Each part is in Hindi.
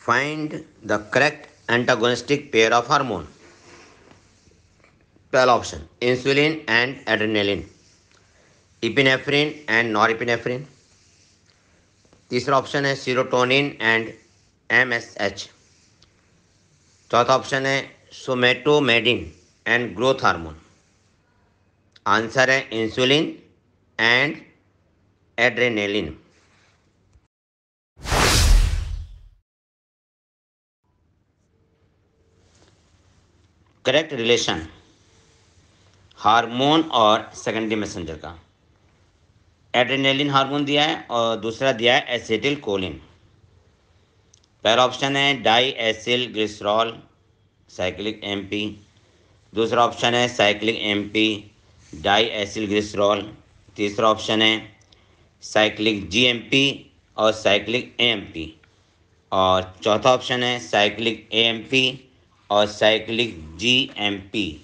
Find the correct antagonistic pair of hormone. पहला option insulin and adrenaline, epinephrine and norepinephrine. तीसरा ऑप्शन है सीरोटोनिन एंड एमएसएच। चौथा ऑप्शन है somatomedin and growth hormone. Answer है insulin and adrenaline. Correct relation hormone और सेकेंडरी मैसेंजर का। एड्रेनलिन हार्मोन दिया है और दूसरा दिया है एसिटिल कोलिन। पहला ऑप्शन है diacylglycerol cyclic MP. दूसरा ऑप्शन है cyclic MP diacylglycerol. तीसरा ऑप्शन है साइक्लिक जीएमपी और साइक्लिक एएमपी। और चौथा ऑप्शन है साइक्लिक एएमपी और साइक्लिक जीएमपी।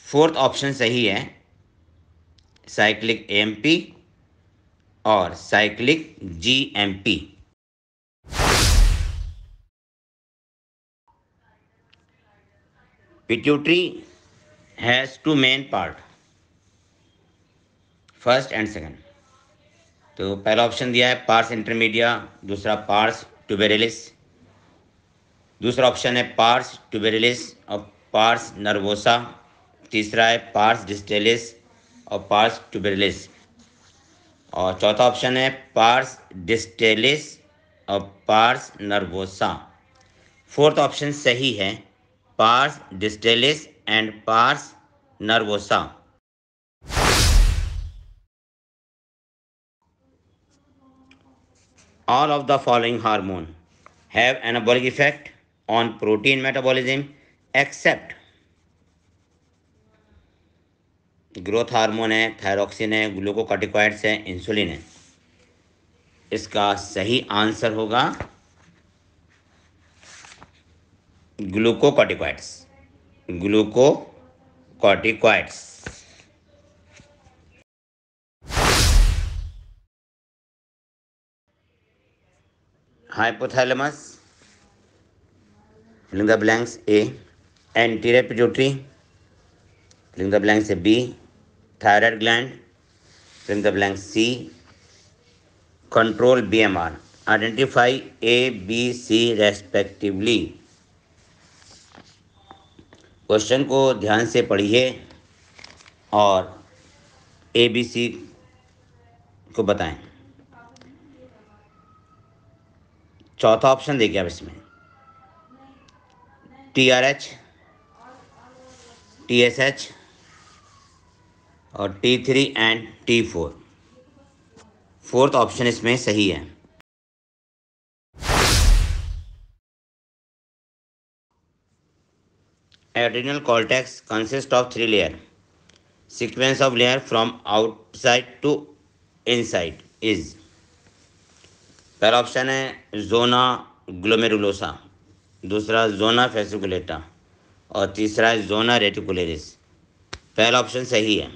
फोर्थ ऑप्शन सही है, साइक्लिक एएमपी और cyclic GMP. Pituitary has two main part, first and second. तो पहला ऑप्शन दिया है पार्स इंटरमीडिया, दूसरा पार्स ट्यूबेरिलिस। दूसरा ऑप्शन है पार्स ट्यूबेरिलिस और पार्स नर्वोसा। तीसरा है पार्स डिस्टेलिस और पार्स ट्यूबेरिलिस। और चौथा ऑप्शन है पार्स डिस्टेलिस और पार्स नर्वोसा। फोर्थ ऑप्शन सही है, pars distalis and pars nervosa. All of the following hormone have anabolic effect on protein metabolism except growth hormone है, थायरॉक्सिन है, ग्लूकोकॉर्टिकॉइड्स है, इंसुलिन है। इसका सही आंसर होगा glucocorticoids. Glucocorticoids. Hypothalamus, filling the blanks A. Anterior pituitary, filling the blanks B. Thyroid gland, filling the blanks C. Control BMR. Identify A B C respectively. Question को ध्यान से पढ़िए और ए बी सी को बताएं। चौथा ऑप्शन देखिए अब इसमें TRH, TSH और T3 and T4। Fourth option इसमें सही है। Adrenal cortex consist of 3 layer, sequence of layer from outside to inside is. पहला ऑप्शन है जोना ग्लोमेरुलोसा, दूसरा जोना फेसिकुलेटा और तीसरा है जोना रेटिकुलरिस। पहला ऑप्शन सही है।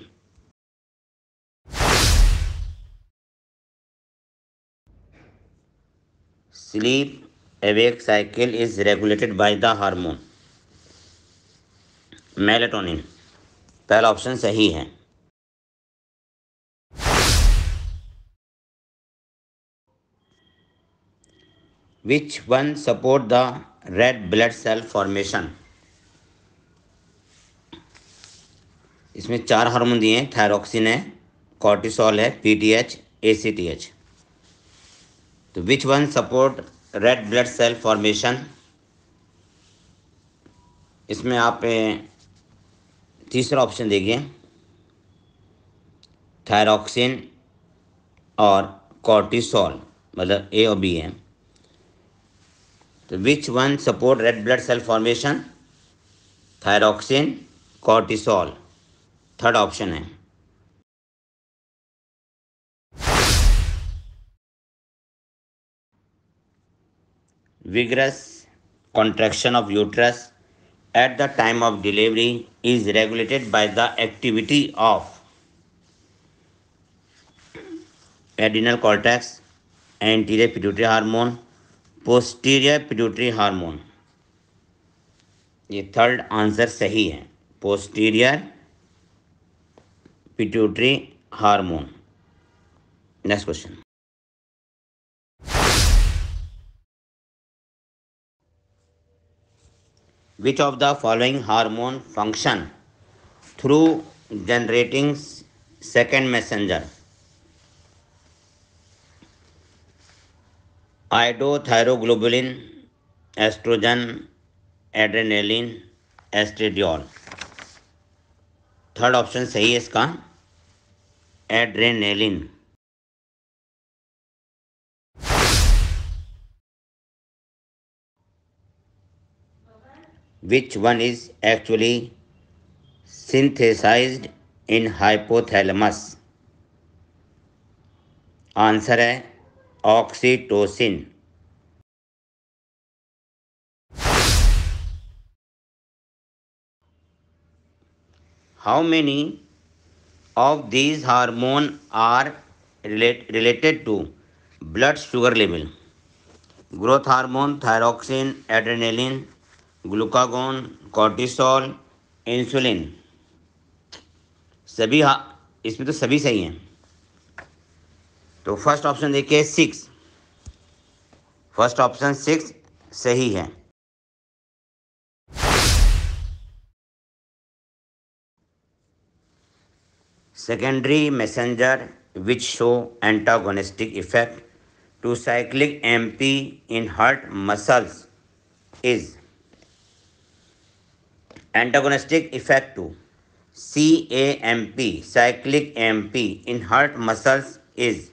Sleep awake cycle is regulated by the hormone melatonin. पहला ऑप्शन सही है। Which one support the red blood cell formation. इसमें 4 हार्मोन दिए हैं, थायरॉक्सिन है, कॉर्टिसोल है, PTH, ACTH। तो which one support red blood cell formation. इसमें आप तीसरा ऑप्शन देखिए, थायरॉक्सिन और कॉर्टिसोल, मतलब A और B है। तो which one support red blood cell formation, thyroxine, cortisol, third option है। Vigorous contraction of uterus at the time of delivery is regulated by the activity of adrenal cortex, anterior pituitary hormone, posterior pituitary hormone, ये थर्ड आंसर सही है, posterior pituitary hormone. Next question, which of the following hormone function through generating second messenger? Iodothioglobulin, oestrogen, adrenaline, oestradiol. Third option सही है इसका, adrenaline. Which one is actually synthesized in hypothalamus? Answer है oxytocin. How many of these hormones are related to blood sugar level? Growth hormone, thyroxine, adrenaline, glucagon, cortisol, insulin. सभी इसमें तो सभी सही हैं। तो फर्स्ट ऑप्शन देखिए 6, फर्स्ट ऑप्शन 6 सही है। Secondary messenger which show antagonistic effect to cyclic AMP in heart muscles is antagonistic effect to CAMP, cyclic AMP in heart muscles is,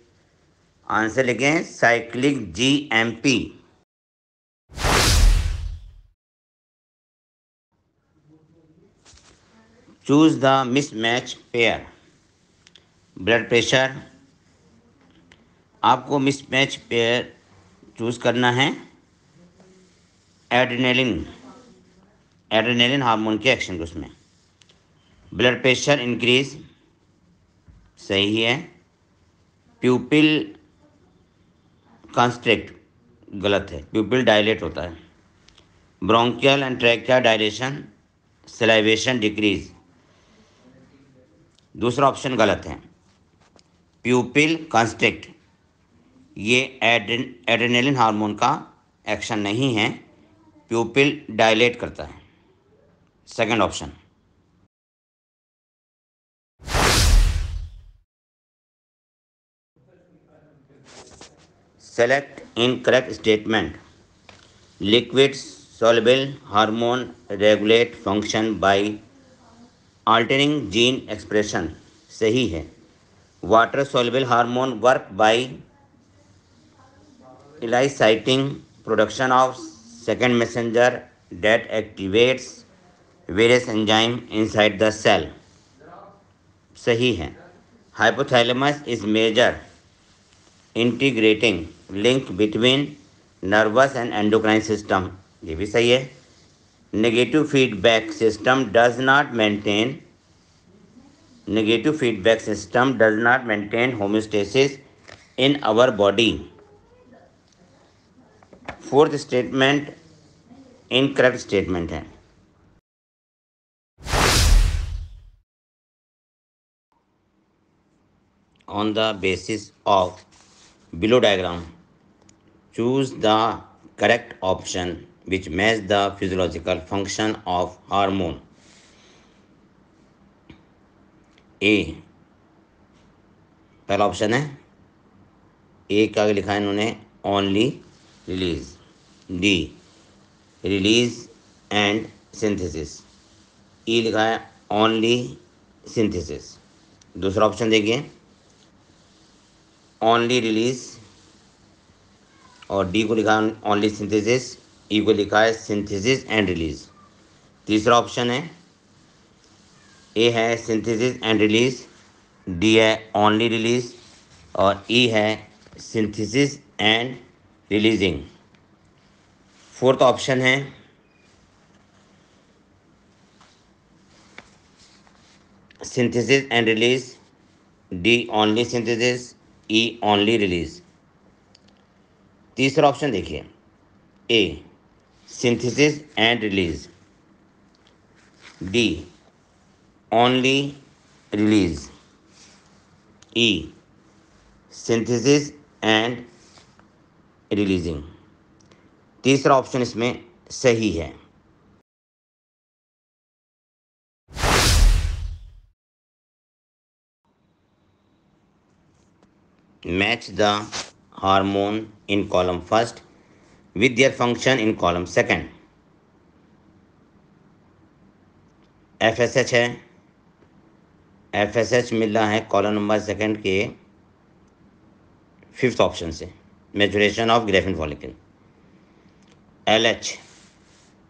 answer लिखें cyclic GMP। Choose the mismatch pair. Blood pressure, आपको मिसमैच पेयर चूज करना है एड्रेनालिन, एड्रेनालिन हार्मोन के एक्शन को उसमें। ब्लड प्रेशर इंक्रीज सही है। प्यूपिल कंस्ट्रिक्ट गलत है, प्यूपिल डायलेट होता है। Bronchial and trachea dilation, salivation decrease, दूसरा ऑप्शन गलत है। प्यूपिल कंस्ट्रिक्ट ये एड्रेनालिन हार्मोन का एक्शन नहीं है, प्यूपिल डायलेट करता है, second option. Select incorrect statement. Liquid soluble hormone regulate function by altering gene expression, सही है। Water soluble hormone work by eliciting production of second messenger that activates various enzyme inside the cell, सही है। Hypothalamus is major integrating link between nervous and endocrine system, ये भी सही है। Negative feedback system does not maintain, negative feedback system does not maintain homeostasis in our body, fourth statement incorrect statement है। On the basis of below diagram, choose the correct option which match the physiological function of hormone. A पहला ऑप्शन है, ए का लिखा है इन्होंने only release, D release and synthesis, E लिखा है ओनली सिंथेसिस। दूसरा ऑप्शन देखिए ओनली रिलीज और डी को लिखा है ओनली सिंथेसिस, ई को लिखा है सिंथेसिस एंड रिलीज। तीसरा ऑप्शन है, ए है सिंथेसिस एंड रिलीज, डी है ओनली रिलीज और ई है synthesis and releasing. Fourth option है synthesis and release, D only synthesis, E only release. तीसरा ऑप्शन देखिए A. Synthesis and release. D. Only release. E. Synthesis and releasing. तीसरा ऑप्शन इसमें सही है। Match the hormone in column first with their function in column second. FSH है, FSH मिल रहा है कॉलम नंबर सेकंड के 5th ऑप्शन से, maturation of graafian follicle. LH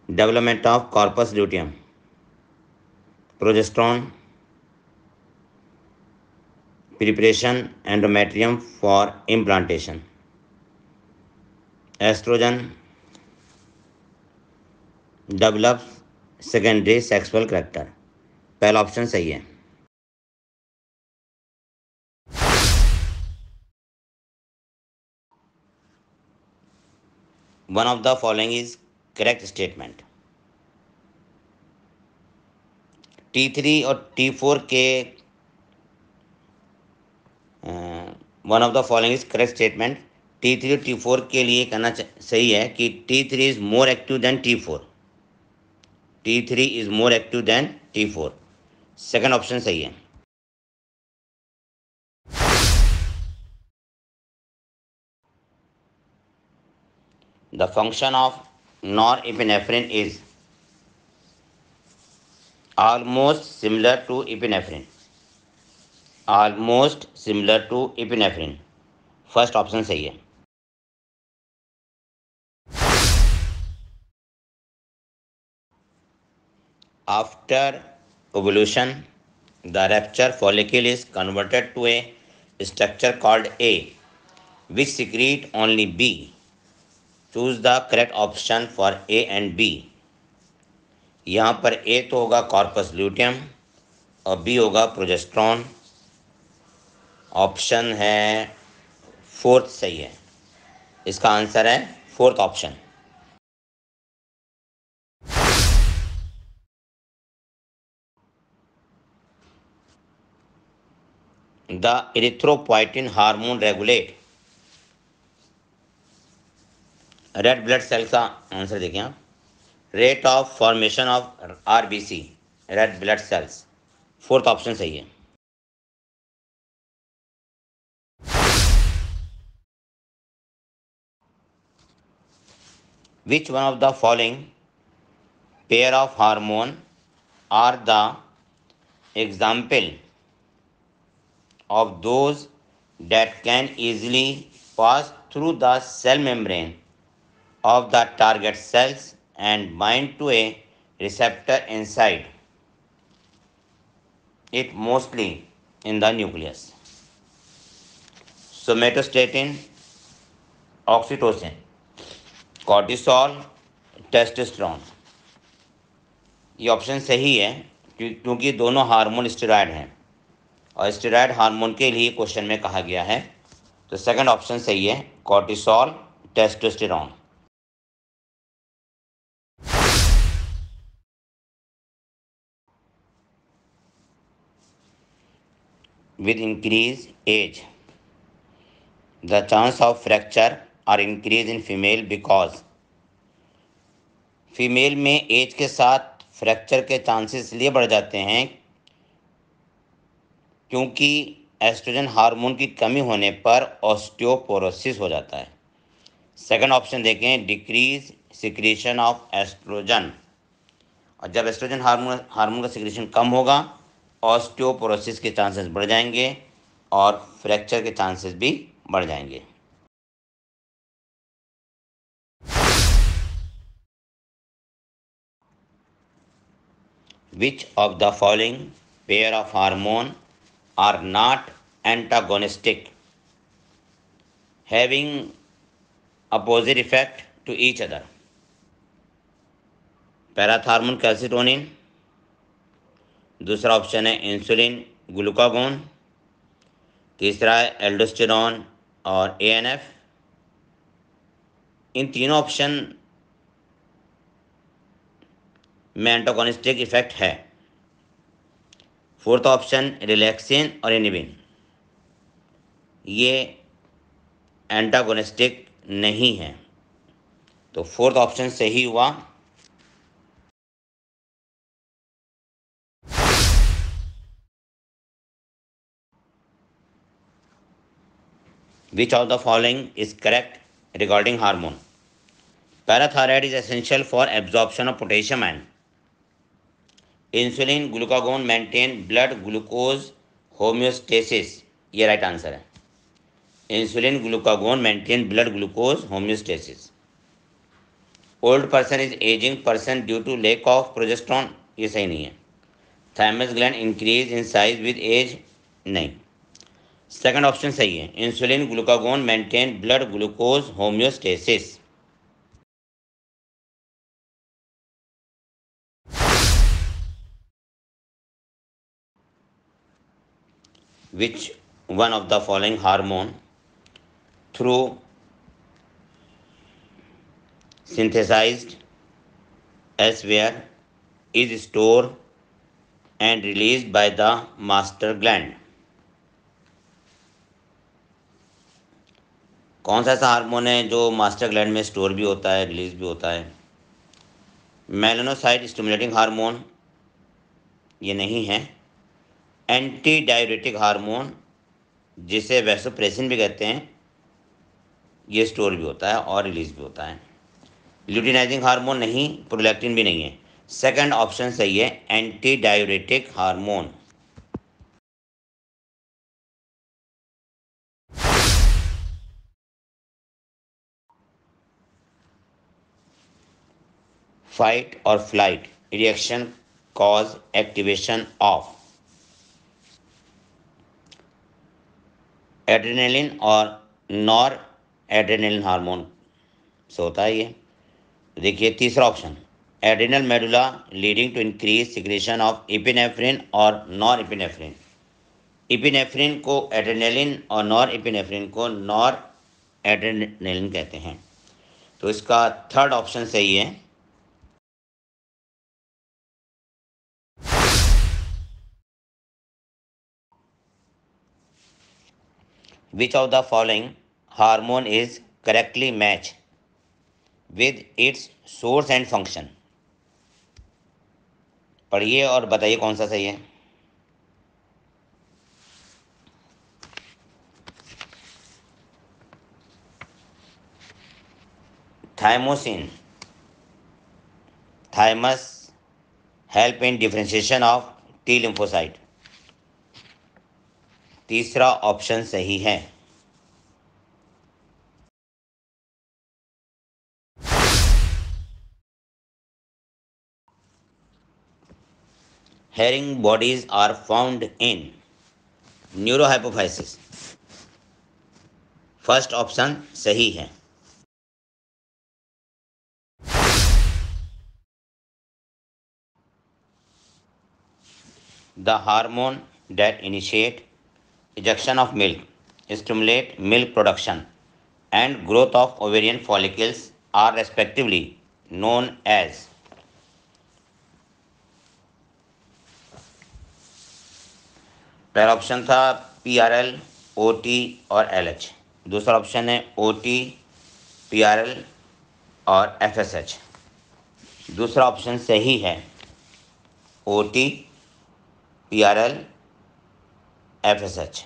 development of corpus luteum, progesterone, preparation endometrium for implantation. Estrogen develop secondary sexual character. पहला ऑप्शन सही है। One of the following is correct statement. T3 और T4 के one of the following is correct statement. T3 और T4 के लिए कहना सही है कि T3 is more active than T4। T3 is more active than T4। Second option सही है। The function of norepinephrine is almost similar to epinephrine. Almost similar to epinephrine. First option सही है। After ovulation, the rupture follicle is converted to a structure called A, which secrete only B. Choose the correct option for A and B. यहाँ पर A तो होगा कॉर्पस ल्यूटियम और B होगा प्रोजेस्टेरॉन। ऑप्शन है 4th सही है। इसका आंसर है 4th option. The erythropoietin hormone regulate red blood cell का आंसर देखिए आप। Rate of formation of RBC red blood cells. 4th option सही है। Which one of the following pair of hormone are the example of those that can easily pass through the cell membrane of the target cells and bind to a receptor inside it, mostly in the nucleus? Somatostatin, oxytocin, cortisol, testosterone. ये ऑप्शन सही है क्योंकि दोनों हार्मोन स्टेरॉयड हैं और स्टेरॉयड हार्मोन के लिए क्वेश्चन में कहा गया है। तो सेकंड ऑप्शन सही है, cortisol, testosterone. With increased age, the chance of fracture are increased in female because female में एज के साथ फ्रैक्चर के चांसेस इसलिए बढ़ जाते हैं क्योंकि एस्ट्रोजन हार्मोन की कमी होने पर ऑस्टियोपोरोसिस हो जाता है। सेकंड ऑप्शन देखें, डिक्रीज सिक्रीशन ऑफ एस्ट्रोजन। और जब एस्ट्रोजन हार्मोन का सिक्रीशन कम होगा, ऑस्टियोपोरोसिस के चांसेस बढ़ जाएंगे और फ्रैक्चर के चांसेस भी बढ़ जाएंगे। Which of the following pair of hormone are not antagonistic, having opposite effect to each other? Parathormone calcitonin, दूसरा ऑप्शन है इंसुलिन ग्लूकागोन, तीसरा है एल्डोस्टेरॉन और ANF। इन तीनों ऑप्शन में एंटागोनिस्टिक इफेक्ट है। फोर्थ ऑप्शन रिलैक्सिन और इनिबिन, ये एंटागोनिस्टिक नहीं है, तो फोर्थ ऑप्शन सही हुआ। Which of the following is correct regarding hormone? Parathyroid is essential for absorption of potassium ion. Insulin glucagon maintain blood glucose homeostasis, ये राइट आंसर है। Insulin glucagon maintain blood glucose homeostasis. Old person is ageing person due to lack of progesterone, ये सही नहीं है। Thymus gland increase in size with age, नहीं। सेकंड ऑप्शन सही है, insulin glucagon maintain blood glucose homeostasis. Which one of the following hormone through synthesized elsewhere is stored and released by the master gland? कौन सा ऐसा हार्मोन है जो मास्टर ग्लैंड में स्टोर भी होता है, रिलीज भी होता है? मेलानोसाइट स्टिमुलेटिंग हार्मोन, ये नहीं है। एंटी डाययूरेटिक हार्मोन, जिसे वैसोप्रेसिन भी कहते हैं, ये स्टोर भी होता है और रिलीज भी होता है। ल्यूटिनाइजिंग हार्मोन नहीं, प्रोलैक्टिन भी नहीं है। सेकंड ऑप्शन सही है, एंटी डाययूरेटिक हार्मोन। फाइट और flight reaction cause activation of adrenaline और नॉर एड्रेनलिन हार्मोन से होता है ये। देखिए तीसरा option, adrenal medulla leading to increase secretion of epinephrine और नॉर इपिनेफ्रिन। इपिनेफ्रिन को एड्रेनलिन और नॉर इपिनेफ्रिन को नॉर एड्रेनलिन कहते हैं, तो इसका थर्ड ऑप्शन सही है। Which of the following hormone is correctly matched with its source and function? पढ़िए और बताइए कौन सा सही है। Thymosin, thymus help in differentiation of T lymphocyte, तीसरा ऑप्शन सही है। Herring bodies are found in neurohypophysis, first option सही है। The hormone that initiate ejection of milk, stimulate milk production, and growth of ovarian follicles are respectively known as? पहला ऑप्शन था PRL, OT और LH। दूसरा ऑप्शन है OT, PRL और FSH। दूसरा ऑप्शन सही है, OT, PRL, FSH।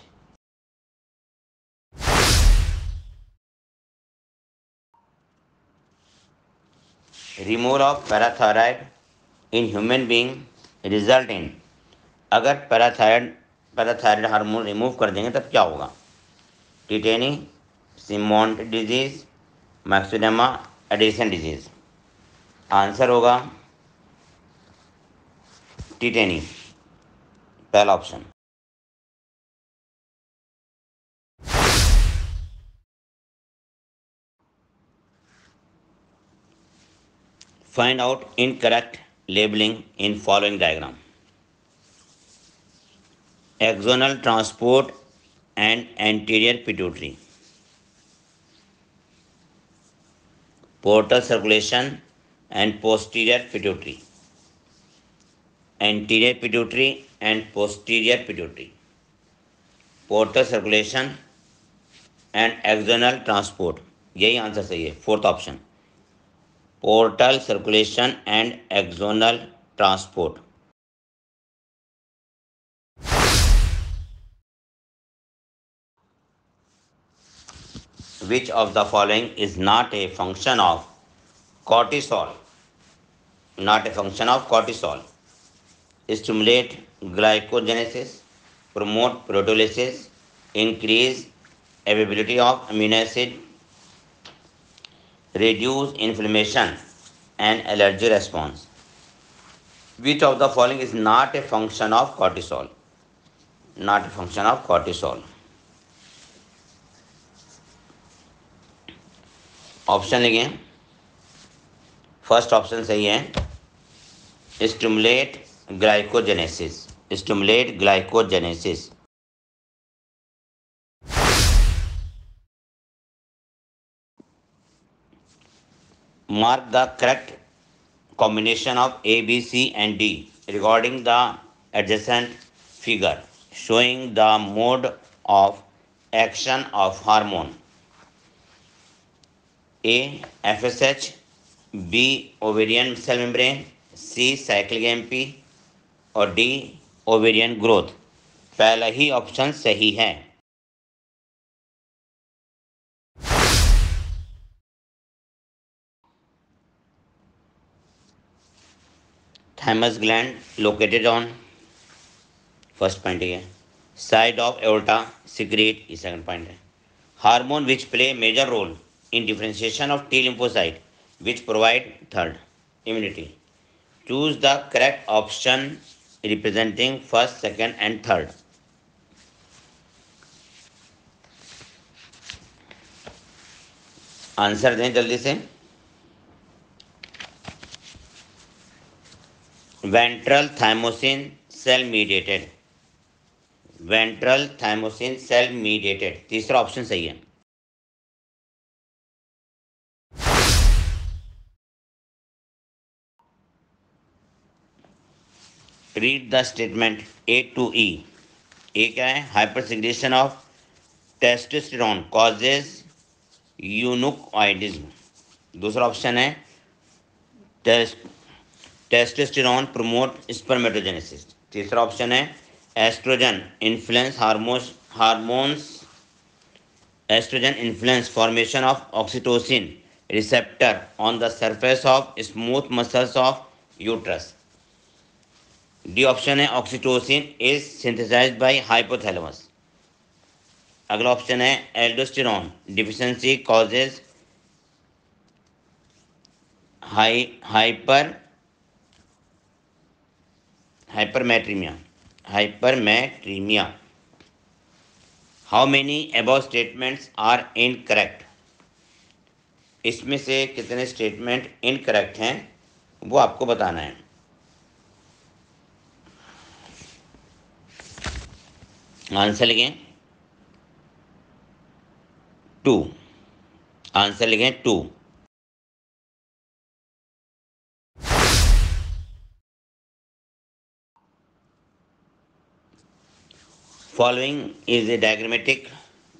Removal of parathyroid in human being result in, अगर पैराथायराइड हार्मोन रिमूव कर देंगे तब क्या होगा? Tetany, Simmonds disease, myxoedema, Addison disease. Answer होगा टिटेनी, पहला option. Find out incorrect labelling in following diagram. Axonal transport and anterior pituitary, portal circulation and posterior pituitary, anterior pituitary and posterior pituitary, portal circulation and axonal transport, यही आंसर सही है, fourth option, portal circulation and axonal transport. Which of the following is not a function of cortisol? Not a function of cortisol. Stimulate glycogenesis, promote proteolysis, increase availability of amino acid, reduce inflammation and allergy response. Which of the following is not a function of cortisol? Not a function of cortisol. Option लिखें, फर्स्ट ऑप्शन सही है, stimulate glycogenesis, stimulate glycogenesis. Mark the correct combination of A, B, C and D regarding the adjacent figure showing the mode of action of hormone. A. FSH, B. ovarian cell membrane, C. cyclic AMP और D. ovarian growth। पहला ही ऑप्शन सही है। Thymus gland located on, first point है, साइड ऑफ एओर्टा सिक्रेट, ये सेकंड पॉइंट है। Hormone which play major role in differentiation of T lymphocyte which provide, third, immunity. Choose the correct option representing first, second and third. Answer दें जल्दी से। Ventral thymosin cell mediated, ventral thymosin cell mediated, तीसरा ऑप्शन सही है। Read the statement A to E. A क्या है, hypersecretion of testosterone causes eunuchoidism. दूसरा ऑप्शन है टेस्टोस्टेरोन प्रमोट स्पर्मेटोजेनेसिस। तीसरा ऑप्शन है oestrogen influence hormones, oestrogen influence formation of oxytocin receptor on the surface of smooth muscles of uterus. D option है oxytocin is synthesised by hypothalamus. अगला ऑप्शन है aldosterone deficiency causes hypernatraemia. How many above statements are incorrect, इसमें से कितने स्टेटमेंट इनकरेक्ट हैं वो आपको बताना है। आंसर लिखें 2, आंसर लिखें 2। Following is a diagrammatic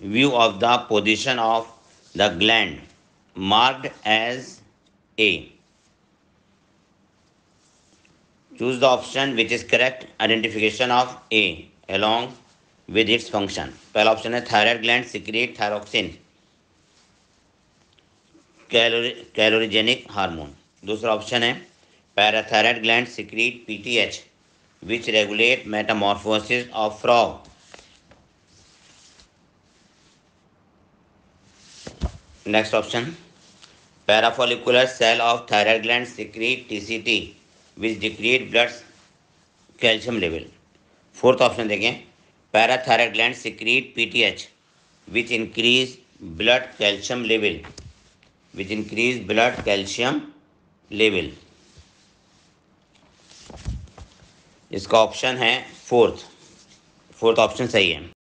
view of the position of the gland marked as A. Choose the option which is correct identification of A along with its function। पहला ऑप्शन है thyroid gland secrete thyroxine, calorigenic hormone. दूसरा ऑप्शन है parathyroid gland secrete PTH which regulate metamorphosis of frog। Next option parafollicular cell of thyroid gland secrete TCT which decrease blood calcium level. Fourth option देखें parathyroid gland secrete PTH which increase blood calcium level, which increase blood calcium level. इसका ऑप्शन है फोर्थ ऑप्शन सही है।